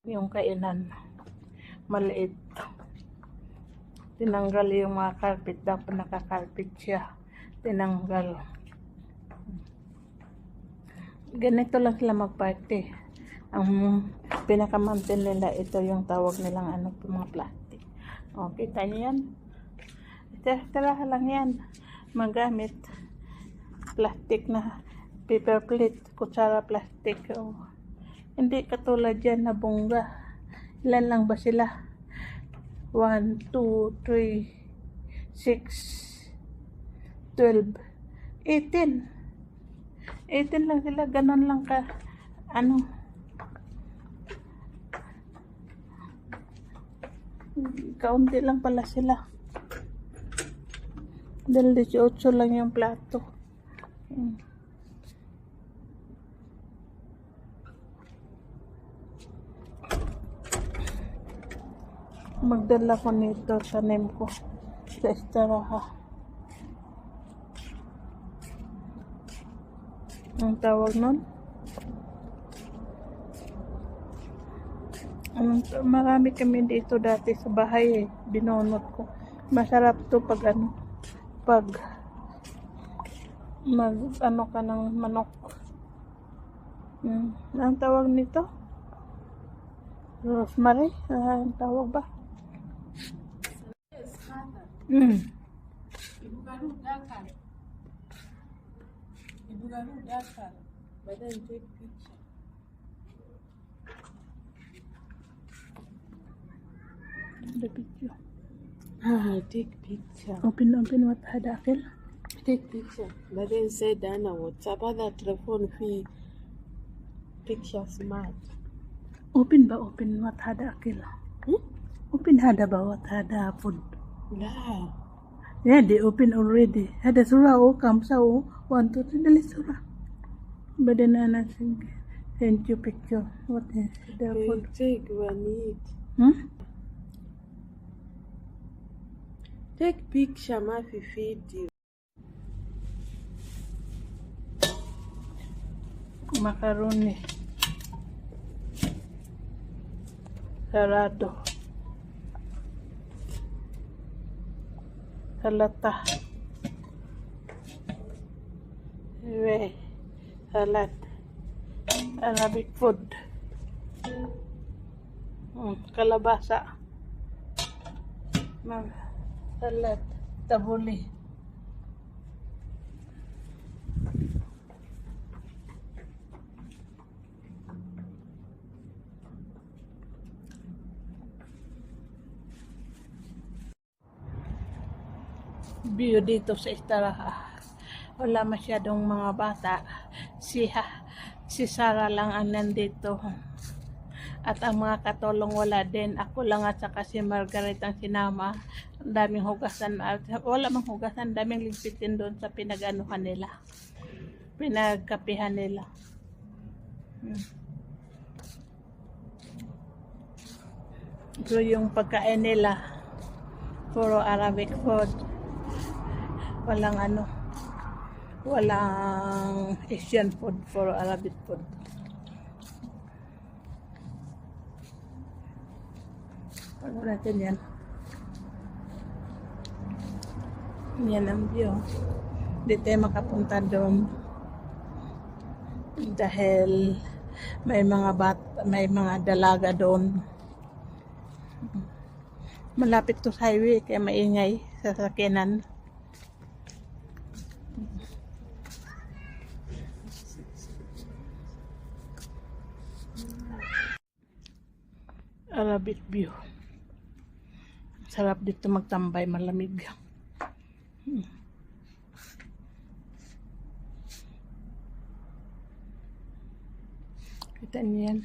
Yung kainan, maliit. Tinanggal yung mga carpet, dapat nakakarpet siya. Tinanggal. Ganito lang sila mag-party. Ang pinaka-mountain nila, ito yung tawag nilang mga plastic. O, kita niyo yan? Tara lang yan. Magamit. Plastic na paper plate, kutsara plastic. O, hindi katulad yan na bongga. Ilan lang ba sila? 1, 2, 3, 6, 12, 18. 18 lang sila, ganon lang ka, kaunti lang pala sila. Dahil 18 lang yung plato. Magdala ko nito sa name ko sa Estaraha. Ang tawag nun? Marami kami dito dati sa bahay binonot ko. Masarap to pag pag ka ng manok. Ang tawag nito? Rosemary? Ang tawag ba? Ibu baru Dakar. But then take picture. The picture. Take picture. Open what had akil? Take picture. But then say Dana WhatsApp other telephone fee picture smart. Open what had akil? Open hada ba what hada food? La. Yeah, they open already. Hada surah kamsa 1, 2, 3 dali surah. But then send you picture. What is the food? Take one eat. Take picture mafi video. Macaroni. Salado. Salata. Salad. Arabic food. Kalabasa. Salad. Tabuli. View dito sa Estaraha. Wala masyadong mga bata. Si Sarah lang ang nandito. At ang mga katulong wala din. Ako lang at saka si Margaret ang sinama. Ang daming hugasan. Wala mang hugasan. Daming ligpitin doon sa pinag-anuhan nila. Pinagkapihan nila. So yung pagkain nila, puro Arabic food. Walang Asian food, puro Arabic food. Ano natin yan? Yan ang view. Hindi tayo makapunta doon dahil may mga dalaga doon. Malapit to sa highway kaya maingay sa sakinan. Arabic view. Sarap dito magtambay, malamig. Kita niyo yan.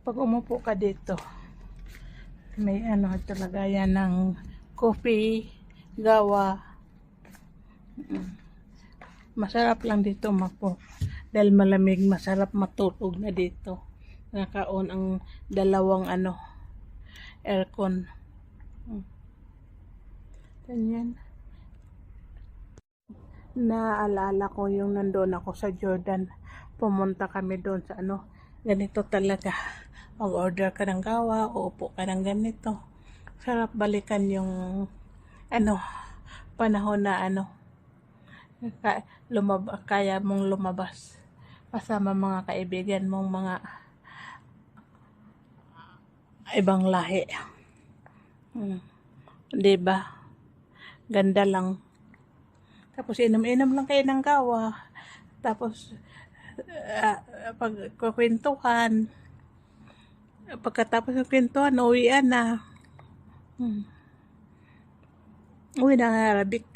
Pag umupo ka dito, may talaga yan ng coffee, gawa. Masarap lang dito mapo. Dahil malamig, masarap matulog na dito. Naka-on ang dalawang aircon. Ganyan. naalala ko yung nandoon ako sa Jordan. Pumunta kami doon sa ano, ganito talaga. Mag-order ka ng gawa, uupo ka ng ganito. Sarap balikan yung ano, panahon na ano, kaya mong lumabas kasama mga kaibigan mong mga ibang lahi. Diba? Ganda lang. Tapos inom-inom lang kayo ng gawa. Tapos pagkukwentuhan. Pagkatapos ng kwentuhan, uwian na. Uwi na ng Arabic.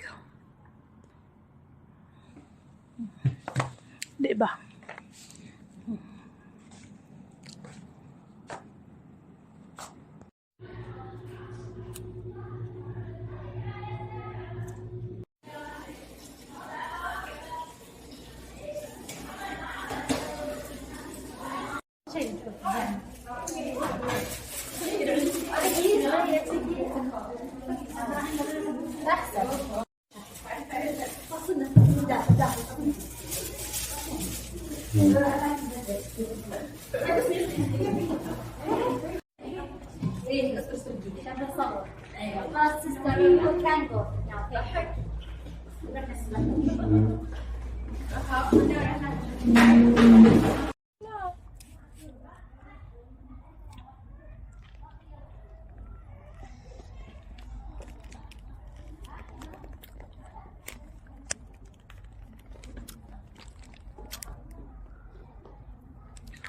Diba?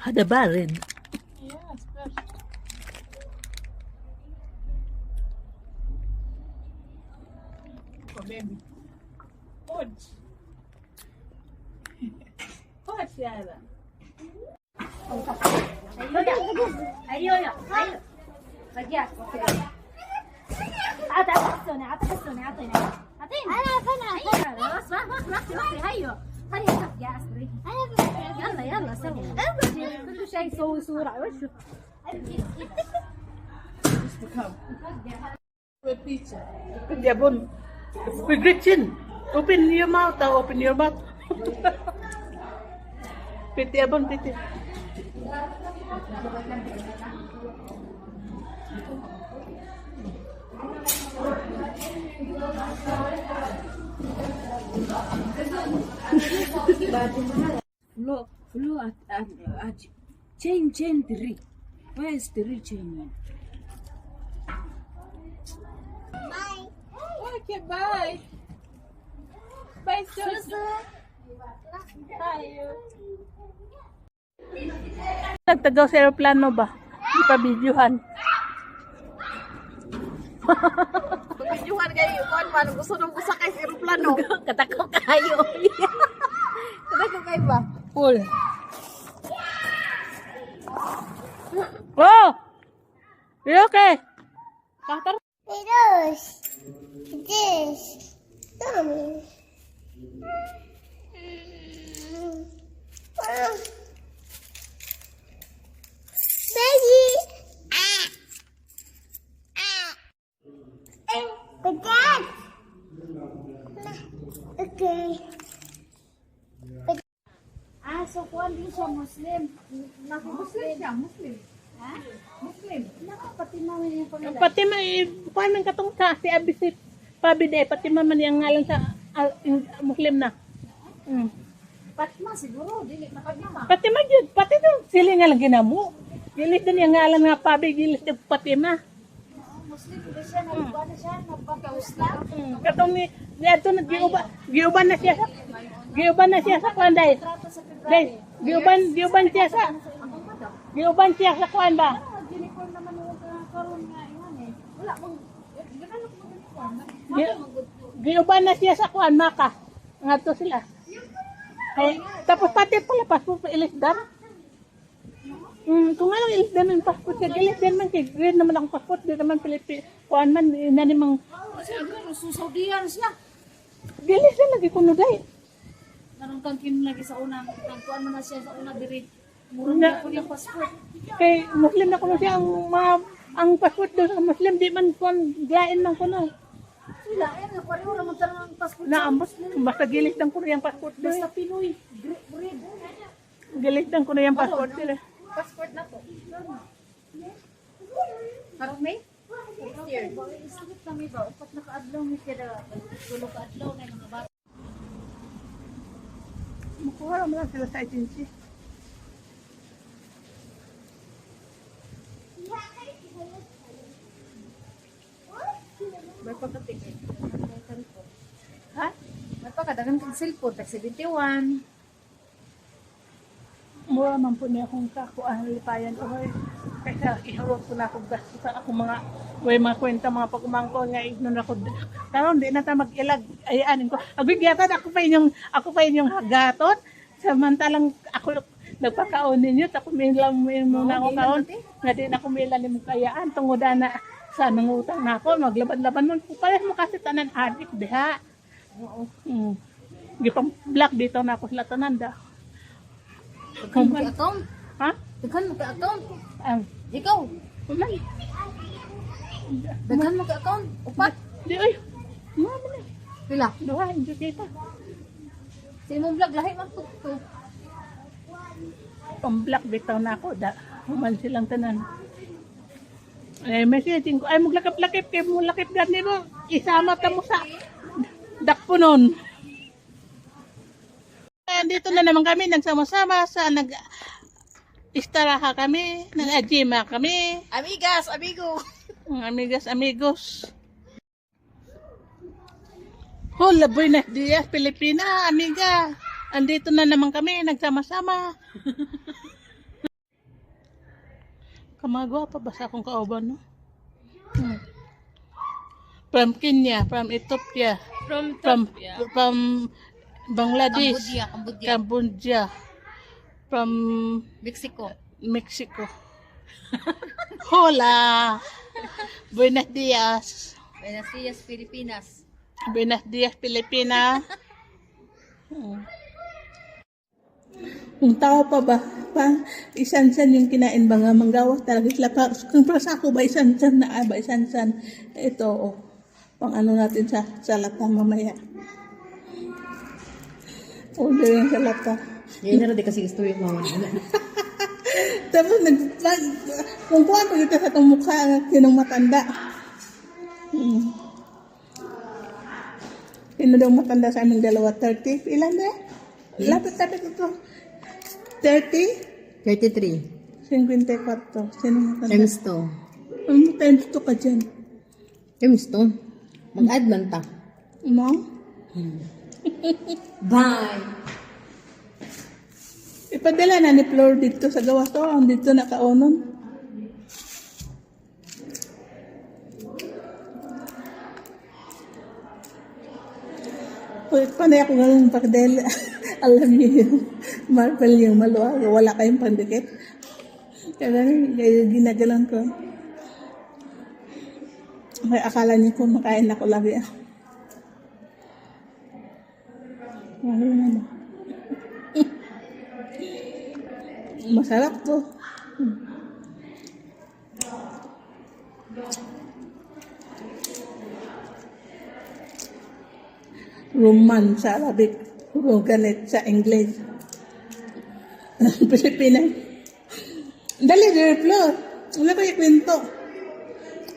Hada barid. Yes, oh, baby. Hodge. Hodge, Yara. ايوه ايوه رجعت عاد حسوني اعطيني انا بس هيو خلي يا اسري يلا سوي كل شيء سوي صوره وشو Pwede abon. Pagritsin. Open your mouth. Open your mouth. Pwede abon. Pwede. Flo at chain 3. Where is 3 chain? Okay, bye. Bye, Susu. Nagtagaw sa aeroplano ba? Di pa videohan. Pagbidyuhan kayo, kuan man, gusto nung busakay sa aeroplano. Katako kayo. Kadako kayo ba? Full. Oh! You okay? Kahtar? So kuan din siya Muslim. Muslim siya, Muslim. Ha? Muslim. Pati naman yung pangalan. Pati kuan man katong sa si Abisit Pabide, pati man yang ngalan sa Muslim na. Patma siguro, dili na Patma. Pati man yun, pati doon. Sila nga lang ginamo. Gilis din yung ngalan nga Pabi, gilis din pati ma. Muslim din siya, nagba na siya, nagpaka-Islam. Katong ni ato na giuban na siya. Giuban na siya sa kuan dai. Trato sa February. Guys, giuban siya sa kuan ba? Uniform naman yung karon nga iwan eh. Wala mong ganun mo uniform. Giuban na siya sa kuan maka. Ngadto sila. Ay, tapos pati pala passport pa ilisdan. Kung ano ilisdan ng passport ka, ilisdan man kay green naman ang passport, di naman Pilipinas. Kuan man inanimang Siguro susaudian siya. gilisdan lagi kuno dai. Narong kang kin lagi sa unang kuan man na siya sa una diri. Murang na ko yung passport. Kay Muslim na kuno siya ang passport do sa Muslim di man kuan glain man kuno. Sila, ayun, pareho naman talaga ang passport. Naambos, basta gilid ng ko na yung passport Basta nila. Pinoy. Breed. Gilid ng ko na yung passport nila. Passport na to. Karong May? Year. Islit na may ba? Upat na kaadlaw may kaya. Tulo kaadlaw na yung mga bata. Makuha naman lang sila sa agency. May pagkatikit. Ha? May pagkadagan kang cellphone. Tag 71. Mura man po niya akong kakuan lipayan ko hoy. Kaysa iharot ko na akong gasto sa akong mga kwenta mga pagkumangko nga ignon ako. Karon di na ta mag-ilag ayanin ko. Agbigatan ako pa inyong hagaton. Samantalang ako nagpakaon ninyo tapos may lang muna ako kaon. Nga di na ko mila ni kayaan tungod na sa nangutang na ako maglaban-laban mo pares mo kasi tanan adik diha. Oo. Gipang black dito na ako sa tanan. Daghan mo ka account. Ha? Daghan mo ka account. Ikaw. Wala. Daghan mo ka account. Upat. Di ay. Mama na. Pila. Duha, hindi kita. Sa imong vlog lahi man to. Pang-black bitaw na ako. Human silang tanan. Messaging ko. Ay, maglakip-lakip. Kaya mo lakip gani mo. Isama ta mo sa dakpo nun. Dito na naman kami. Nagsama-sama sa istaraha kami. Nag-ajima kami. Amigas, amigo. Amigas, amigos. Hola, buenos días, Pilipina, amiga. Andito na naman kami, nagsama-sama. Kamagwa pa ba sa akong kauban, no? From Kenya, from Ethiopia, from Bangladesh, Cambodia, from Mexico. Hola. Buenos días. Buenos días, Pilipinas. Buenos días, Pilipina. Kung tao pa ba, isan-san yung kinain ba nga, manggawas talaga sila. Kung para sa ako ba, isan-san na ba, isan-san. Ito, oh, pang ano natin sa lata mamaya. Order yung sa lata. Yan na rin kasi gusto yung mga. Tapos, kung kuha pa kita sa itong mukha, sinong matanda. Sino daw matanda sa aming dalawa? 30? Ilan na? Lapit-lapit ito. 30? 33. 54. Sino matanda? Times 2. Ano times 2 ka dyan? Times 2. Mag-add lang ta. Mo? Bye! Ipadala na ni Flor dito sa gawas to. Dito naka-onon. Panay ako ganun dahil alam niyo yung marble yung maluwag. Wala kayong pandikit. Kaya ginagalan ko. Kaya akala niyo kung makain ako lagi. Ano naman. Masarap to. Roman sa Arabic, Roganet sa English. Pilipinas. Dali, dali, Flor. Wala ba yung kwento?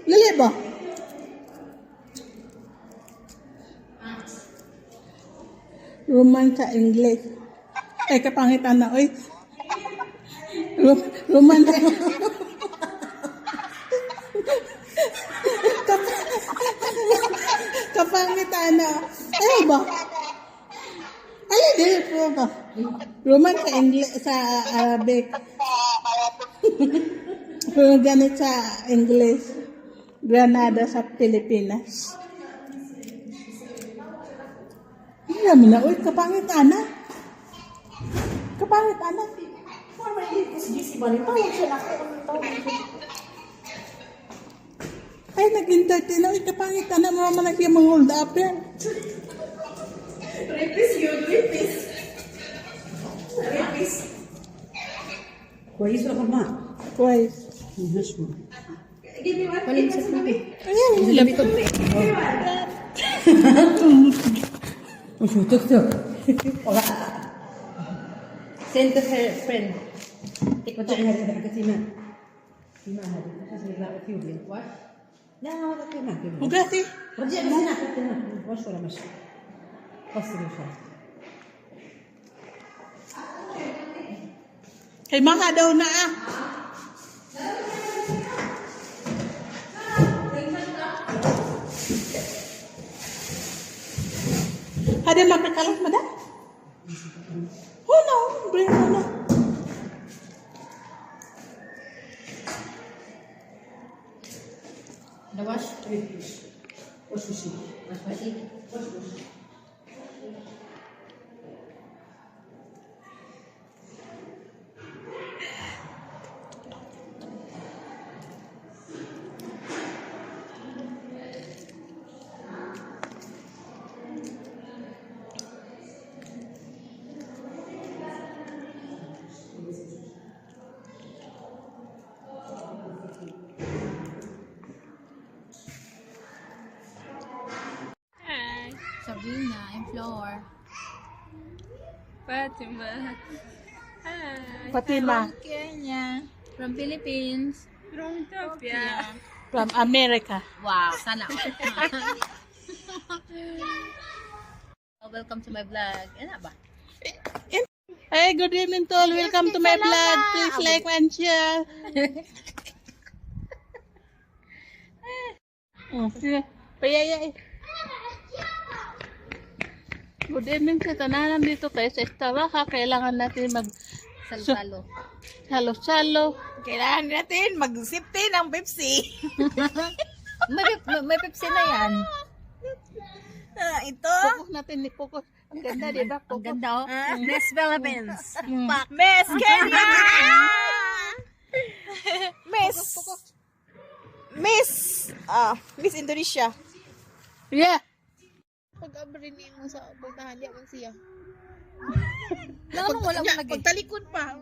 Dali ba? Roman sa English. Ay, kapangitan na, oy. Roman sa kapangitan na. Ay, ba? Ay, dili po ba? Roman sa English, sa Arabic. Ganit sa English. Granada sa Pilipinas. Alam mo na, uy, kapangitan na. Kapangitan na. Ay, nag-entertain na. Uy, kapangitan na. Mama na siya mga hold up yan. Rapis. Kuwais na ka ba? Twice. Yes, mo. Palit sa sabi. Ayan. Sabi ko. Send to her friend. TikTok. What? لا لا هذا كمان كمان. Hugati. رجع بس هنا هنا. وش ولا مش. قصر إن شاء الله. Kay mga daw na ah. Ada mapikalas mo da? Oh no, bring mo na. The wash. Wash machine. Wash machine. Wash machine. Sabrina and Floor. Fatima. Hi. Fatima Kenya. From Philippines. From Ethiopia. from America. Wow, sana. Welcome to my vlog. Ano ba? Hey, good evening to all. Welcome to my vlog. Please like and share. Sige. Payaya eh. Good evening sa tananan dito tayo sa Estaraha. Kailangan natin Salo-salo. halo-salo. Kailangan natin mag-sipti ng Pepsi. May Pepsi na yan. Ito. Focus natin ni Focus. Ang ganda, di ba? Ang ganda oh. Miss Philippines. Miss Kenya. Miss Indonesia. Yeah. Pag-abrinin mo sa puntahan niya siya. Wala mo lagi. Pagtalikod pa.